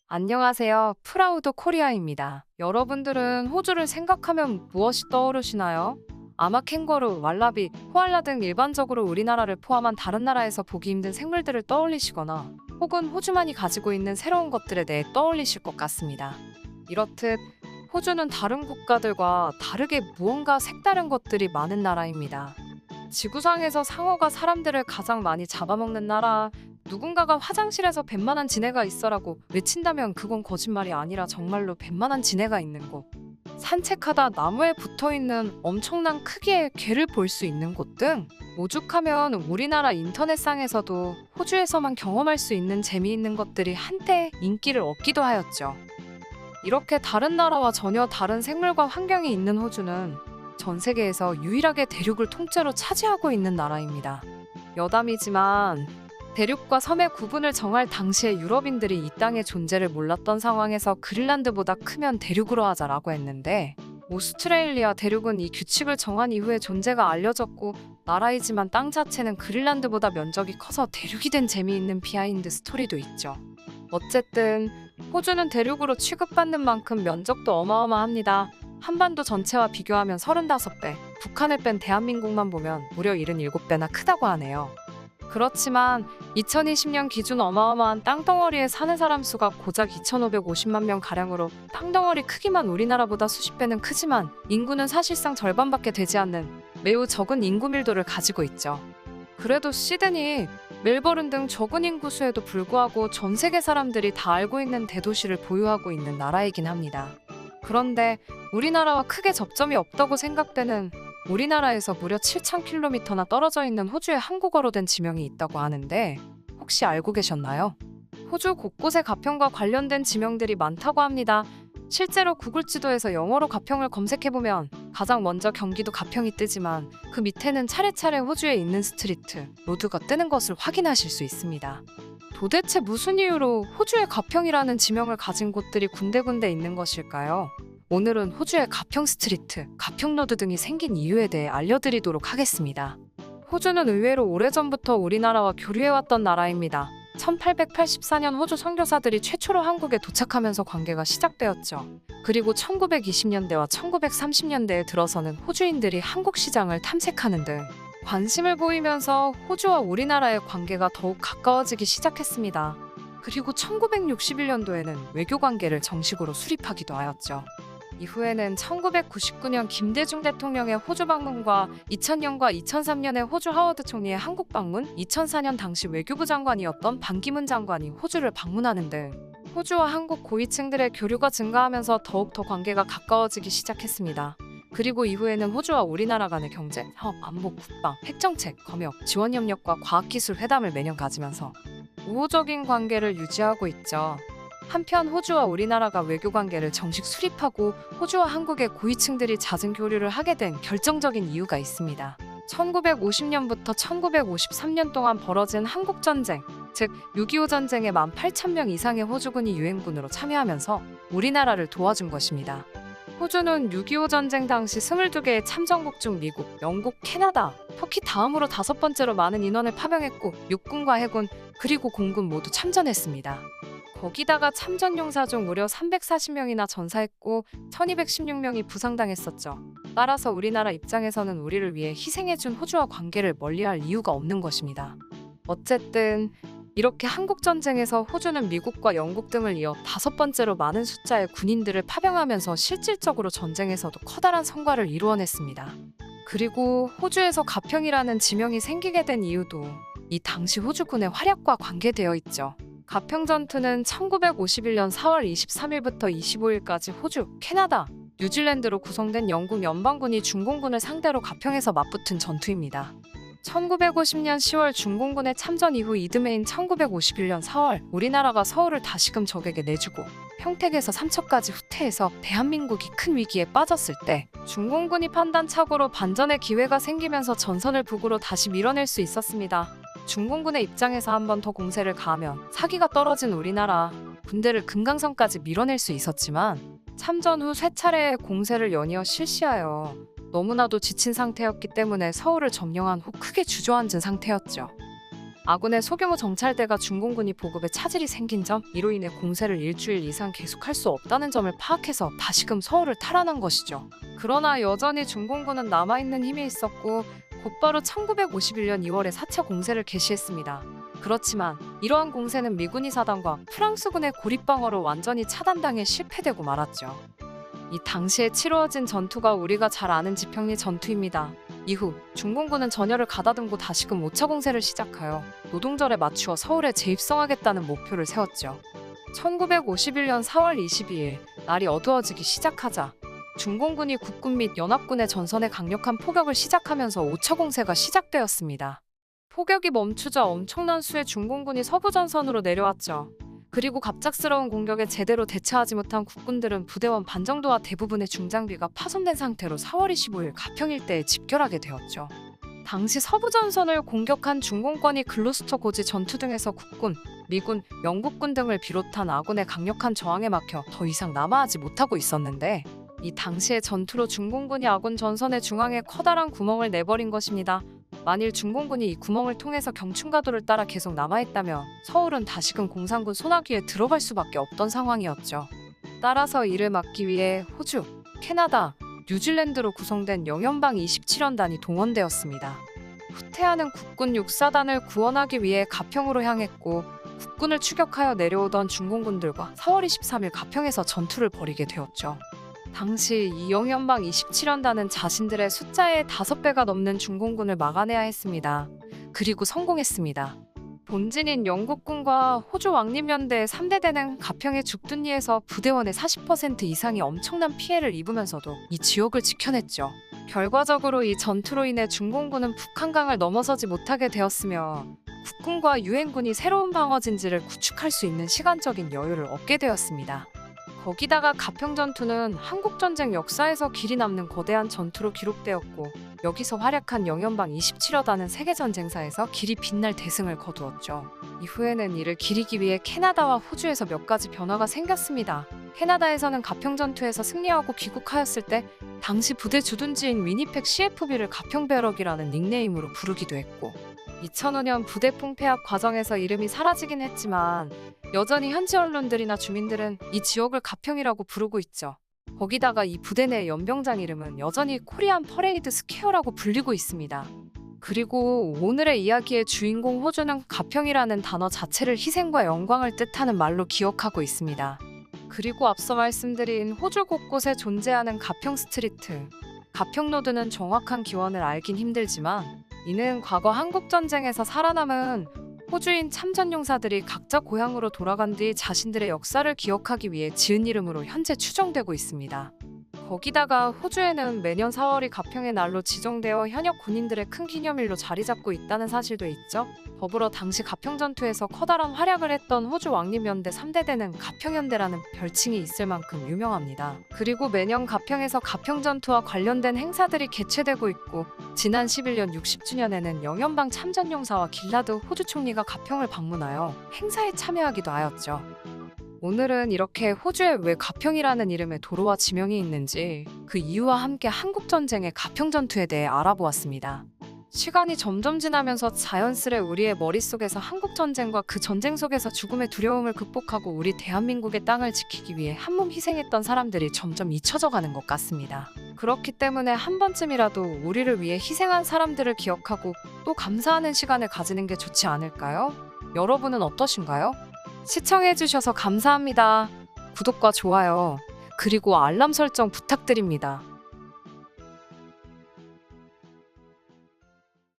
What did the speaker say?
안녕하세요. 프라우드 코리아입니다. 여러분들은 호주를 생각하면 무엇이 떠오르시나요? 아마 캥거루, 왈라비, 코알라 등 일반적으로 우리나라를 포함한 다른 나라에서 보기 힘든 생물들을 떠올리시거나 혹은 호주만이 가지고 있는 새로운 것들에 대해 떠올리실 것 같습니다. 이렇듯 호주는 다른 국가들과 다르게 무언가 색다른 것들이 많은 나라입니다. 지구상에서 상어가 사람들을 가장 많이 잡아먹는 나라, 누군가가 화장실에서 뱃만한 지네가 있어라고 외친다면 그건 거짓말이 아니라 정말로 뱃만한 지네가 있는 곳. 산책하다 나무에 붙어있는 엄청난 크기의 개를 볼 수 있는 곳 등 오죽하면 우리나라 인터넷상에서도 호주에서만 경험할 수 있는 재미있는 것들이 한때 인기를 얻기도 하였죠. 이렇게 다른 나라와 전혀 다른 생물과 환경이 있는 호주는 전 세계에서 유일하게 대륙을 통째로 차지하고 있는 나라입니다. 여담이지만 대륙과 섬의 구분을 정할 당시에 유럽인들이 이 땅의 존재를 몰랐던 상황에서 그린란드보다 크면 대륙으로 하자라고 했는데 오스트레일리아 대륙은 이 규칙을 정한 이후에 존재가 알려졌고 나라이지만 땅 자체는 그린란드보다 면적이 커서 대륙이 된 재미있는 비하인드 스토리도 있죠. 어쨌든 호주는 대륙으로 취급받는 만큼 면적도 어마어마합니다. 한반도 전체와 비교하면 35배, 북한을 뺀 대한민국만 보면 무려 77배나 크다고 하네요. 그렇지만 2020년 기준 어마어마한 땅덩어리에 사는 사람 수가 고작 2,550만 명가량으로 땅덩어리 크기만 우리나라보다 수십 배는 크지만 인구는 사실상 절반밖에 되지 않는 매우 적은 인구 밀도를 가지고 있죠. 그래도 시드니, 멜버른 등 적은 인구수에도 불구하고 전 세계 사람들이 다 알고 있는 대도시를 보유하고 있는 나라이긴 합니다. 그런데 우리나라와 크게 접점이 없다고 생각되는 우리나라에서 무려 7,000km나 떨어져 있는 호주에 한국어로 된 지명이 있다고 하는데 혹시 알고 계셨나요? 호주 곳곳에 가평과 관련된 지명들이 많다고 합니다. 실제로 구글 지도에서 영어로 가평을 검색해보면 가장 먼저 경기도 가평이 뜨지만 그 밑에는 차례차례 호주에 있는 스트리트, 로드가 뜨는 것을 확인하실 수 있습니다. 도대체 무슨 이유로 호주에 가평이라는 지명을 가진 곳들이 군데군데 있는 것일까요? 오늘은 호주의 가평 스트리트, 가평 로드 등이 생긴 이유에 대해 알려드리도록 하겠습니다. 호주는 의외로 오래전부터 우리나라와 교류해왔던 나라입니다. 1884년 호주 선교사들이 최초로 한국에 도착하면서 관계가 시작되었죠. 그리고 1920년대와 1930년대에 들어서는 호주인들이 한국 시장을 탐색하는 등 관심을 보이면서 호주와 우리나라의 관계가 더욱 가까워지기 시작했습니다. 그리고 1961년도에는 외교 관계를 정식으로 수립하기도 하였죠. 이후에는 1999년 김대중 대통령의 호주 방문과 2000년과 2003년에 호주 하워드 총리의 한국 방문, 2004년 당시 외교부 장관이었던 반기문 장관이 호주를 방문하는 등 호주와 한국 고위층들의 교류가 증가하면서 더욱더 관계가 가까워지기 시작했습니다. 그리고 이후에는 호주와 우리나라 간의 경제, 사업, 안보, 국방, 핵정책, 검역, 지원협력과 과학기술 회담을 매년 가지면서 우호적인 관계를 유지하고 있죠. 한편 호주와 우리나라가 외교 관계를 정식 수립하고 호주와 한국의 고위층들이 잦은 교류를 하게 된 결정적인 이유가 있습니다. 1950년부터 1953년 동안 벌어진 한국전쟁, 즉 6.25 전쟁에 18,000명 이상의 호주군이 유엔군으로 참여하면서 우리나라를 도와준 것입니다. 호주는 6.25 전쟁 당시 22개의 참전국 중 미국, 영국, 캐나다, 터키 다음으로 5번째로 많은 인원을 파병했고 육군과 해군, 그리고 공군 모두 참전했습니다. 거기다가 참전용사 중 무려 340명이나 전사했고 1216명이 부상당했었죠. 따라서 우리나라 입장에서는 우리를 위해 희생해준 호주와 관계를 멀리할 이유가 없는 것입니다. 어쨌든 이렇게 한국전쟁에서 호주는 미국과 영국 등을 이어 5번째로 많은 숫자의 군인들을 파병하면서 실질적으로 전쟁에서도 커다란 성과를 이루어냈습니다. 그리고 호주에서 가평이라는 지명이 생기게 된 이유도 이 당시 호주군의 활약과 관계되어 있죠. 가평 전투는 1951년 4월 23일부터 25일까지 호주, 캐나다, 뉴질랜드로 구성된 영국 연방군이 중공군을 상대로 가평에서 맞붙은 전투입니다. 1950년 10월 중공군의 참전 이후 이듬해인 1951년 4월 우리나라가 서울을 다시금 적에게 내주고 평택에서 삼척까지 후퇴해서 대한민국이 큰 위기에 빠졌을 때 중공군이 판단착오로 반전의 기회가 생기면서 전선을 북으로 다시 밀어낼 수 있었습니다. 중공군의 입장에서 한 번 더 공세를 가하면 사기가 떨어진 우리나라 군대를 금강선까지 밀어낼 수 있었지만 참전 후 3차례의 공세를 연이어 실시하여 너무나도 지친 상태였기 때문에 서울을 점령한 후 크게 주저앉은 상태였죠. 아군의 소규모 정찰대가 중공군이 보급에 차질이 생긴 점, 이로 인해 공세를 일주일 이상 계속할 수 없다는 점을 파악해서 다시금 서울을 탈환한 것이죠. 그러나 여전히 중공군은 남아있는 힘이 있었고 곧바로 1951년 2월에 4차 공세를 개시했습니다. 그렇지만 이러한 공세는 미군이 사단과 프랑스군의 고립방어로 완전히 차단당해 실패되고 말았죠. 이 당시에 치루어진 전투가 우리가 잘 아는 지평리 전투입니다. 이후 중공군은 전열을 가다듬고 다시금 5차 공세를 시작하여 노동절에 맞추어 서울에 재입성하겠다는 목표를 세웠죠. 1951년 4월 22일 날이 어두워지기 시작하자 중공군이 국군 및 연합군의 전선에 강력한 포격을 시작하면서 5차 공세가 시작되었습니다. 포격이 멈추자 엄청난 수의 중공군이 서부전선으로 내려왔죠. 그리고 갑작스러운 공격에 제대로 대처하지 못한 국군들은 부대원 반 정도와 대부분의 중장비가 파손된 상태로 4월 25일 가평 일대에 집결하게 되었죠. 당시 서부전선을 공격한 중공권이 글로스터 고지 전투 등에서 국군, 미군, 영국군 등을 비롯한 아군의 강력한 저항에 막혀 더 이상 남아하지 못하고 있었는데 이 당시의 전투로 중공군이 아군 전선의 중앙에 커다란 구멍을 내버린 것입니다. 만일 중공군이 이 구멍을 통해서 경춘가도를 따라 계속 남아있다면 서울은 다시금 공산군 손아귀에 들어갈 수밖에 없던 상황이었죠. 따라서 이를 막기 위해 호주, 캐나다, 뉴질랜드로 구성된 영연방 27연단이 동원되었습니다. 후퇴하는 국군 6사단을 구원하기 위해 가평으로 향했고 국군을 추격하여 내려오던 중공군들과 4월 23일 가평에서 전투를 벌이게 되었죠. 당시 이 영연방 27연단은 자신들의 숫자의 5배가 넘는 중공군을 막아내야 했습니다. 그리고 성공했습니다. 본진인 영국군과 호주 왕립연대의 3대대는 가평의 죽둔리에서 부대원의 40% 이상이 엄청난 피해를 입으면서도 이 지역을 지켜냈죠. 결과적으로 이 전투로 인해 중공군은 북한강을 넘어서지 못하게 되었으며 국군과 유엔군이 새로운 방어진지를 구축할 수 있는 시간적인 여유를 얻게 되었습니다. 거기다가 가평 전투는 한국전쟁 역사에서 길이 남는 거대한 전투로 기록되었고 여기서 활약한 영연방 27여단은 세계전쟁사에서 길이 빛날 대승을 거두었죠. 이후에는 이를 기리기 위해 캐나다와 호주에서 몇 가지 변화가 생겼습니다. 캐나다에서는 가평 전투에서 승리하고 귀국하였을 때 당시 부대 주둔지인 위니펙 CFB를 가평배럭이라는 닉네임으로 부르기도 했고 2005년 부대 풍폐합 과정에서 이름이 사라지긴 했지만 여전히 현지 언론들이나 주민들은 이 지역을 가평이라고 부르고 있죠. 거기다가 이 부대 내 연병장 이름은 여전히 코리안 퍼레이드 스퀘어라고 불리고 있습니다. 그리고 오늘의 이야기의 주인공 호주는 가평이라는 단어 자체를 희생과 영광을 뜻하는 말로 기억하고 있습니다. 그리고 앞서 말씀드린 호주 곳곳에 존재하는 가평 스트리트, 가평로드는 정확한 기원을 알긴 힘들지만 이는 과거 한국전쟁에서 살아남은 호주인 참전용사들이 각자 고향으로 돌아간 뒤 자신들의 역사를 기억하기 위해 지은 이름으로 현재 추정되고 있습니다. 거기다가 호주에는 매년 4월이 가평의 날로 지정되어 현역 군인들의 큰 기념일로 자리 잡고 있다는 사실도 있죠. 더불어 당시 가평 전투에서 커다란 활약을 했던 호주 왕립연대 3대대는 가평연대라는 별칭이 있을 만큼 유명합니다. 그리고 매년 가평에서 가평 전투와 관련된 행사들이 개최되고 있고 지난 11년 60주년에는 영연방 참전용사와 길라드 호주 총리가 가평을 방문하여 행사에 참여하기도 하였죠. 오늘은 이렇게 호주에 왜 가평이라는 이름의 도로와 지명이 있는지 그 이유와 함께 한국전쟁의 가평 전투에 대해 알아보았습니다. 시간이 점점 지나면서 자연스레 우리의 머릿속에서 한국전쟁과 그 전쟁 속에서 죽음의 두려움을 극복하고 우리 대한민국의 땅을 지키기 위해 한몸 희생했던 사람들이 점점 잊혀져 가는 것 같습니다. 그렇기 때문에 한 번쯤이라도 우리를 위해 희생한 사람들을 기억하고 또 감사하는 시간을 가지는 게 좋지 않을까요? 여러분은 어떠신가요? 시청해주셔서 감사합니다. 구독과 좋아요, 그리고 알람 설정 부탁드립니다.